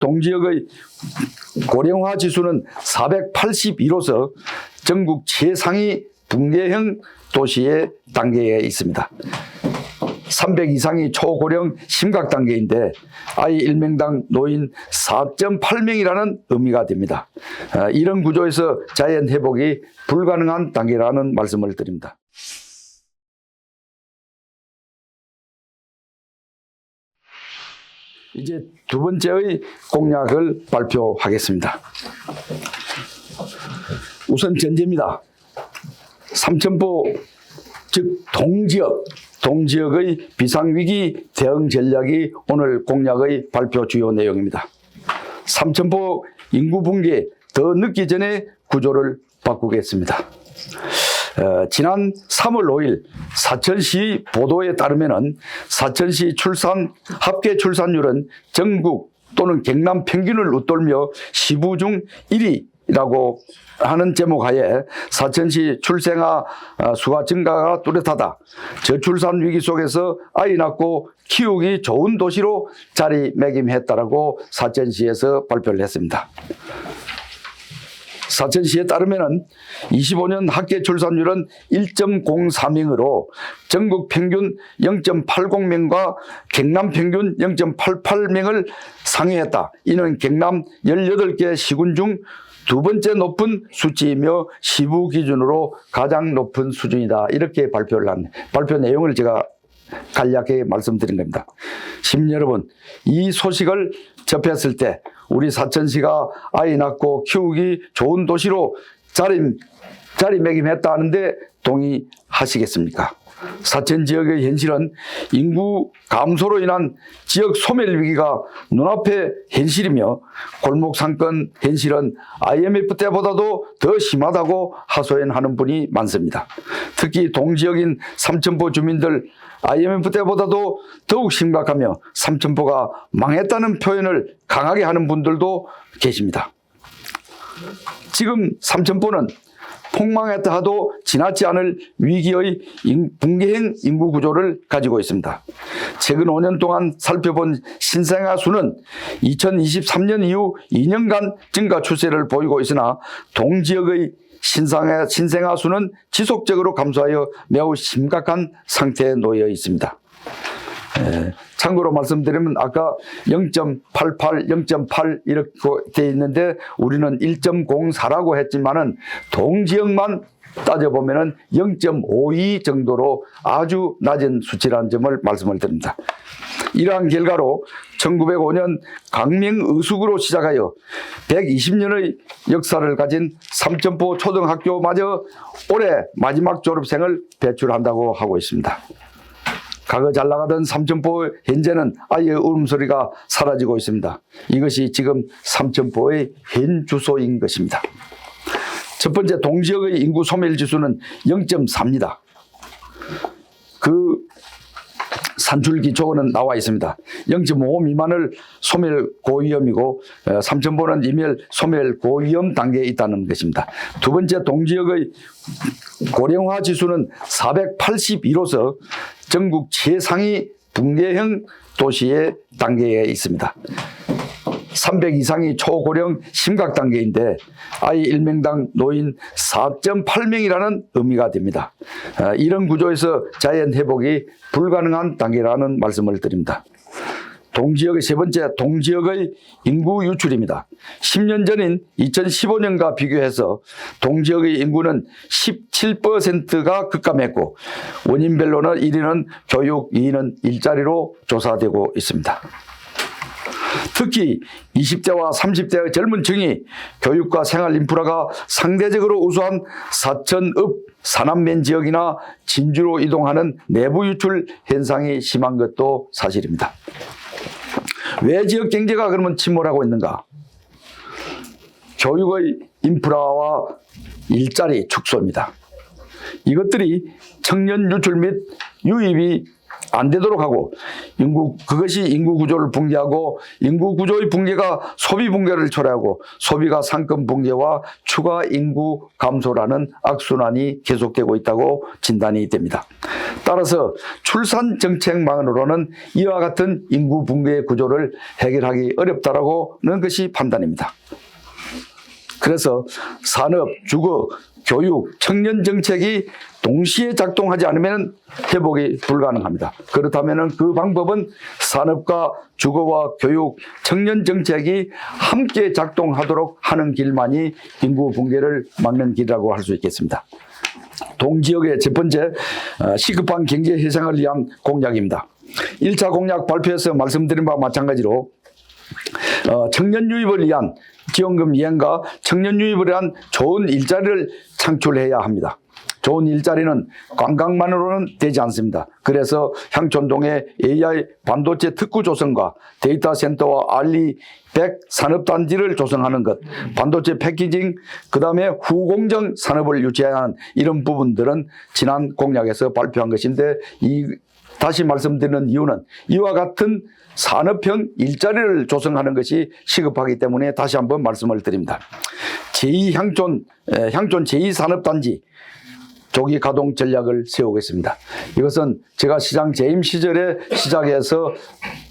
동지역의 고령화 지수는 482로서 전국 최상위 붕괴형 도시의 단계에 있습니다. 300 이상이 초고령 심각 단계인데 아이 1명당 노인 4.8명이라는 의미가 됩니다. 이런 구조에서 자연 회복이 불가능한 단계라는 말씀을 드립니다. 이제 두 번째의 공약을 발표하겠습니다. 우선 전제입니다. 삼천포 즉 동지역의 비상위기 대응 전략이 오늘 공약의 발표 주요 내용입니다. 삼천포 인구 붕괴 더 늦기 전에 구조를 바꾸겠습니다. 지난 3월 5일 사천시 보도에 따르면 사천시 합계 출산율은 전국 또는 경남 평균을 웃돌며 시부 중 1위라고 하는 제목 하에 사천시 출생아 수가 증가가 뚜렷하다. 저출산 위기 속에서 아이 낳고 키우기 좋은 도시로 자리매김했다라고 사천시에서 발표를 했습니다. 사천시에 따르면 25년 합계 출산율은 1.04명으로 전국 평균 0.80명과 경남 평균 0.88명을 상회했다. 이는 경남 18개 시군 중 두 번째 높은 수치이며 시부 기준으로 가장 높은 수준이다. 이렇게 발표 내용을 제가 간략하게 말씀드린 겁니다. 시민 여러분, 이 소식을 접했을 때 우리 사천시가 아이 낳고 키우기 좋은 도시로 자리매김했다 하는데 동의하시겠습니까? 사천 지역의 현실은 인구 감소로 인한 지역 소멸 위기가 눈앞에 현실이며 골목 상권 현실은 IMF 때보다도 더 심하다고 하소연하는 분이 많습니다. 특히 동지역인 삼천포 주민들 IMF 때보다도 더욱 심각하며 삼천포가 망했다는 표현을 강하게 하는 분들도 계십니다. 지금 삼천포는 폭망했다 하도 지나지 않을 위기의 붕괴형 인구 구조를 가지고 있습니다. 최근 5년 동안 살펴본 신생아 수는 2023년 이후 2년간 증가 추세를 보이고 있으나 동지역의 신생아 수는 지속적으로 감소하여 매우 심각한 상태에 놓여 있습니다. 참고로 말씀드리면 아까 0.88, 0.8 이렇게 되어 있는데 우리는 1.04라고 했지만은 동지역만 따져보면은 0.52 정도로 아주 낮은 수치라는 점을 말씀을 드립니다. 이러한 결과로 1905년 강명의숙으로 시작하여 120년의 역사를 가진 삼천포 초등학교마저 올해 마지막 졸업생을 배출한다고 하고 있습니다. 과거 잘 나가던 삼천포 현재는 아이의 울음소리가 사라지고 있습니다. 이것이 지금 삼천포의 현 주소인 것입니다. 첫 번째 동지역의 인구 소멸 지수는 0.4입니다. 그 산출기초는 나와 있습니다. 0.5 미만을 소멸 고위험이고 삼천포는 이멸 소멸 고위험 단계에 있다는 것입니다. 두 번째 동지역의 고령화 지수는 482로서 전국 최상위 붕괴형 도시의 단계에 있습니다. 300 이상이 초고령 심각 단계인데 아이 1명당 노인 4.8명이라는 의미가 됩니다. 이런 구조에서 자연 회복이 불가능한 단계라는 말씀을 드립니다. 동지역의 세 번째 동지역의 인구 유출입니다. 10년 전인 2015년과 비교해서 동지역의 인구는 17%가 급감했고 원인별로는 1위는 교육, 2위는 일자리로 조사되고 있습니다. 특히 20대와 30대의 젊은 층이 교육과 생활 인프라가 상대적으로 우수한 사천읍 산안면 지역이나 진주로 이동하는 내부 유출 현상이 심한 것도 사실입니다. 왜 지역 경제가 그러면 침몰하고 있는가? 교육의 인프라와 일자리 축소입니다. 이것들이 청년 유출 및 유입이 안 되도록 하고 그것이 인구 구조를 붕괴하고 인구 구조의 붕괴가 소비 붕괴를 초래하고 소비가 상권 붕괴와 추가 인구 감소라는 악순환이 계속되고 있다고 진단이 됩니다. 따라서 출산 정책만으로는 이와 같은 인구 붕괴의 구조를 해결하기 어렵다라는 것이 판단입니다. 그래서 산업, 주거, 교육, 청년 정책이 동시에 작동하지 않으면 회복이 불가능합니다. 그렇다면 그 방법은 산업과 주거와 교육, 청년 정책이 함께 작동하도록 하는 길만이 인구 붕괴를 막는 길이라고 할 수 있겠습니다. 동지역의 첫 번째, 시급한 경제 해상을 위한 공약입니다. 1차 공약 발표에서 말씀드린 바와 마찬가지로 청년 유입을 위한 지원금 이행과 청년 유입을 위한 좋은 일자리를 창출해야 합니다. 좋은 일자리는 관광만으로는 되지 않습니다. 그래서 향촌동에 AI 반도체 특구 조성과 데이터 센터와 알리 100 산업단지를 조성하는 것, 반도체 패키징, 그 다음에 후공정 산업을 유치하는 이런 부분들은 지난 공약에서 발표한 것인데 다시 말씀드리는 이유는 이와 같은 산업형 일자리를 조성하는 것이 시급하기 때문에 다시 한번 말씀을 드립니다. 향촌 제2산업단지 조기 가동 전략을 세우겠습니다. 이것은 제가 시장 재임 시절에 시작해서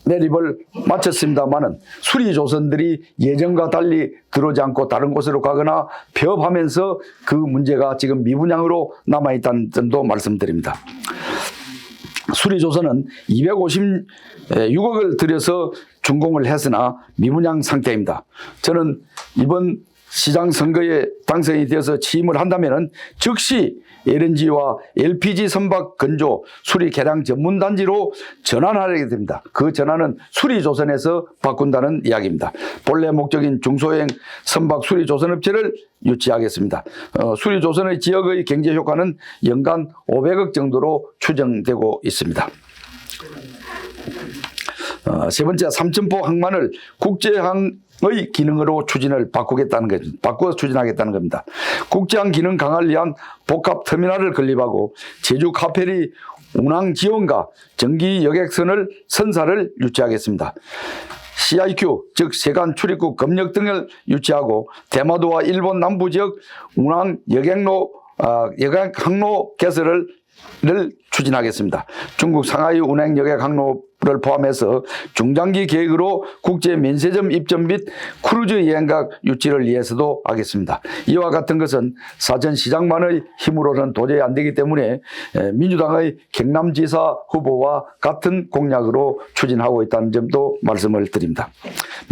매립을 마쳤습니다마는 수리조선들이 예전과 달리 들어오지 않고 다른 곳으로 가거나 폐업하면서 그 문제가 지금 미분양으로 남아있다는 점도 말씀드립니다. 수리조선은 256억을 들여서 준공을 했으나 미분양 상태입니다. 저는 이번 시장 선거에 당선이 되어서 취임을 한다면 즉시 LNG와 LPG 선박 건조 수리 개량 전문 단지로 전환하게 됩니다. 그 전환은 수리조선에서 바꾼다는 이야기입니다. 본래 목적인 중소형 선박 수리조선업체를 유치하겠습니다. 수리조선의 지역의 경제 효과는 연간 500억 정도로 추정되고 있습니다. 세 번째, 삼천포 항만을 국제항의 기능으로 바꿔 추진하겠다는 겁니다. 국제항 기능 강화를 위한 복합 터미널을 건립하고 제주 카페리 운항 지원과 정기 여객선을 선사를 유치하겠습니다. CIQ, 즉 세관 출입국 검역 등을 유치하고 대마도와 일본 남부 지역 운항 여객항로 개설을 추진하겠습니다. 중국 상하이 운행 여객 항로를 포함해서 중장기 계획으로 국제 면세점 입점 및 크루즈 여행각 유치를 위해서도 하겠습니다. 이와 같은 것은 사전 시장만의 힘으로는 도저히 안 되기 때문에 민주당의 경남지사 후보와 같은 공약으로 추진하고 있다는 점도 말씀을 드립니다.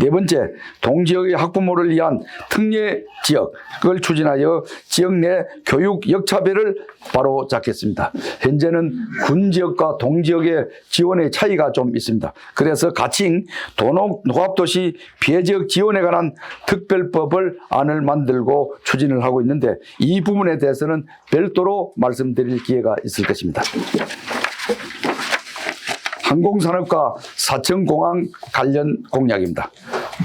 네 번째, 동지역의 학부모를 위한 특례 지역을 추진하여 지역 내 교육 역차별을 바로 잡겠습니다. 현재는 군 지역과 동지역의 지원의 차이가 좀 있습니다. 그래서 가칭 농업도시 피해지역 지원에 관한 특별법을 안을 만들고 추진을 하고 있는데 이 부분에 대해서는 별도로 말씀드릴 기회가 있을 것입니다. 항공산업과 사천공항 관련 공약입니다.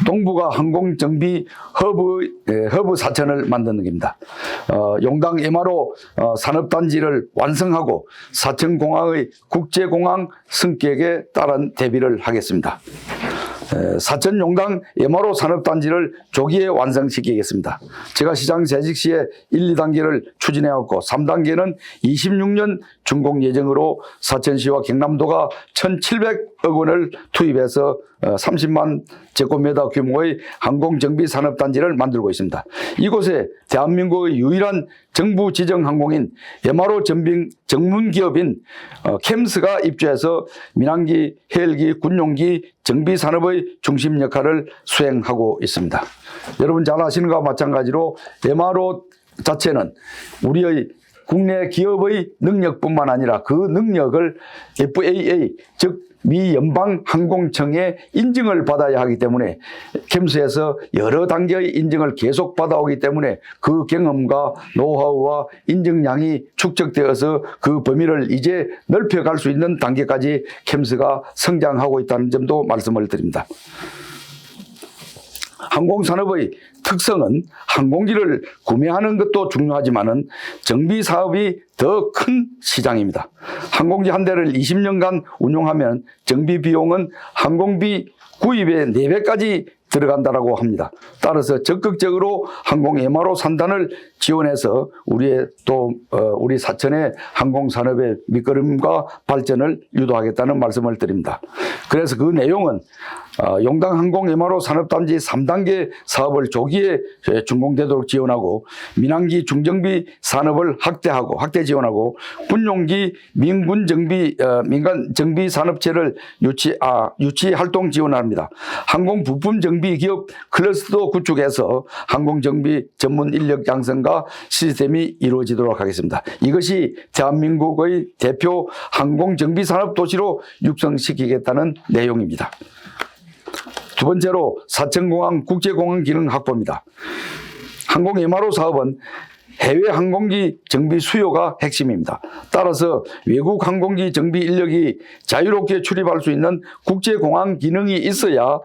동부가 항공정비 허브 사천을 만드는 겁니다. 용당 MRO 산업단지를 완성하고 사천공항의 국제공항 승격에 따른 대비를 하겠습니다. 사천 용당 MRO 산업단지를 조기에 완성시키겠습니다. 제가 시장 재직 시에 1, 2단계를 추진해왔고 3단계는 26년 준공 예정으로 사천시와 경남도가 1,700억 원을 투입해서 30만 제곱미터 규모의 항공정비 산업단지를 만들고 있습니다. 이곳에 대한민국의 유일한 정부 지정 항공인 MRO 전문기업인 캠스가 입주해서 민항기, 헬기, 군용기 정비 산업의 중심 역할을 수행하고 있습니다. 여러분 잘 아시는 것과 마찬가지로 MRO 자체는 우리의 국내 기업의 능력뿐만 아니라 그 능력을 FAA, 즉 미 연방항공청의 인증을 받아야 하기 때문에 캠스에서 여러 단계의 인증을 계속 받아오기 때문에 그 경험과 노하우와 인증량이 축적되어서 그 범위를 이제 넓혀갈 수 있는 단계까지 캠스가 성장하고 있다는 점도 말씀을 드립니다. 항공산업의 특성은 항공기를 구매하는 것도 중요하지만은 정비 사업이 더 큰 시장입니다. 항공기 한 대를 20년간 운용하면 정비 비용은 항공비 구입의 4배까지 들어간다라고 합니다. 따라서 적극적으로 항공 MRO 산단을 지원해서 우리 사천의 항공산업의 밑거름과 발전을 유도하겠다는 말씀을 드립니다. 그래서 그 내용은 용당 항공 MRO 산업단지 3단계 사업을 조기에 준공되도록 지원하고 민항기 중정비 산업을 확대 지원하고 군용기 민간 정비 산업체를 유치 활동 지원합니다. 항공 부품 정비 기업 클러스터 구축해서 항공 정비 전문 인력 양성과 시스템이 이루어지도록 하겠습니다. 이것이 대한민국의 대표 항공 정비 산업 도시로 육성시키겠다는 내용입니다. 두 번째로 사천공항 국제공항 기능 확보입니다. 항공 MRO 사업은 해외 항공기 정비 수요가 핵심입니다. 따라서 외국 항공기 정비 인력이 자유롭게 출입할 수 있는 국제공항 기능이 있어야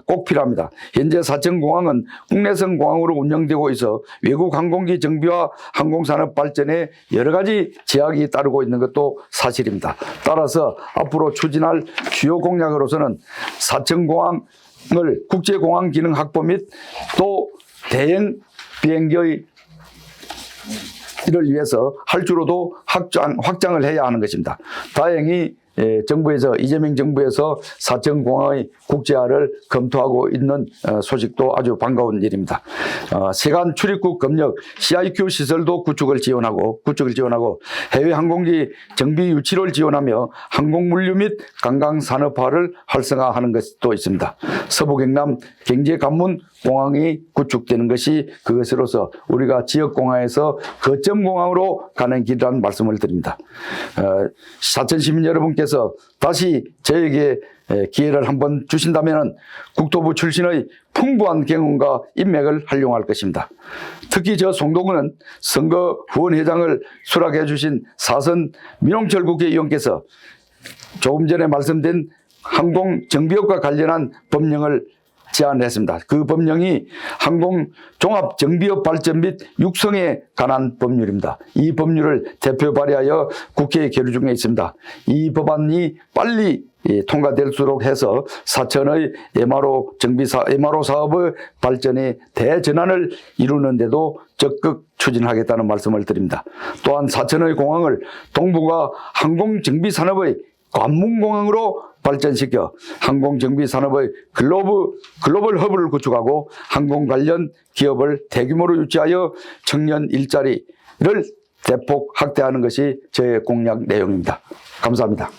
꼭 필요합니다. 현재 사천공항은 국내선 공항으로 운영되고 있어 외국 항공기 정비와 항공산업 발전에 여러 가지 제약이 따르고 있는 것도 사실입니다. 따라서 앞으로 추진할 주요 공약으로서는 사천공항을 국제공항 기능 확보 및 또 대형 비행기의 이를 위해서 할주로도 확장을 해야 하는 것입니다. 다행히 이재명 정부에서 사천공항의 국제화를 검토하고 있는 소식도 아주 반가운 일입니다. 세관 출입국 검역 CIQ 시설도 구축을 지원하고 해외 항공기 정비 유치를 지원하며 항공물류 및 관광산업화를 활성화하는 것도 있습니다. 서부경남 경제관문 공항이 구축되는 것이 그것으로서 우리가 지역공항에서 거점공항으로 가는 길이라는 말씀을 드립니다. 사천 시민 여러분께서 다시 저에게 기회를 한번 주신다면 국토부 출신의 풍부한 경험과 인맥을 활용할 것입니다. 특히 저 송도구는 선거 후원회장을 수락해 주신 사선 민홍철 국회의원께서 조금 전에 말씀드린 항공정비업과 관련한 법령을 제안했습니다. 그 법령이 항공종합정비업 발전 및 육성에 관한 법률입니다. 이 법률을 대표 발의하여 국회에 계류 중에 있습니다. 이 법안이 빨리 통과될수록 해서 사천의 MRO 사업의 발전에 대전환을 이루는 데도 적극 추진하겠다는 말씀을 드립니다. 또한 사천의 공항을 동북아 항공정비 산업의 관문공항으로 발전시켜 항공정비 산업의 글로벌 허브를 구축하고 항공 관련 기업을 대규모로 유치하여 청년 일자리를 대폭 확대하는 것이 저의 공약 내용입니다. 감사합니다.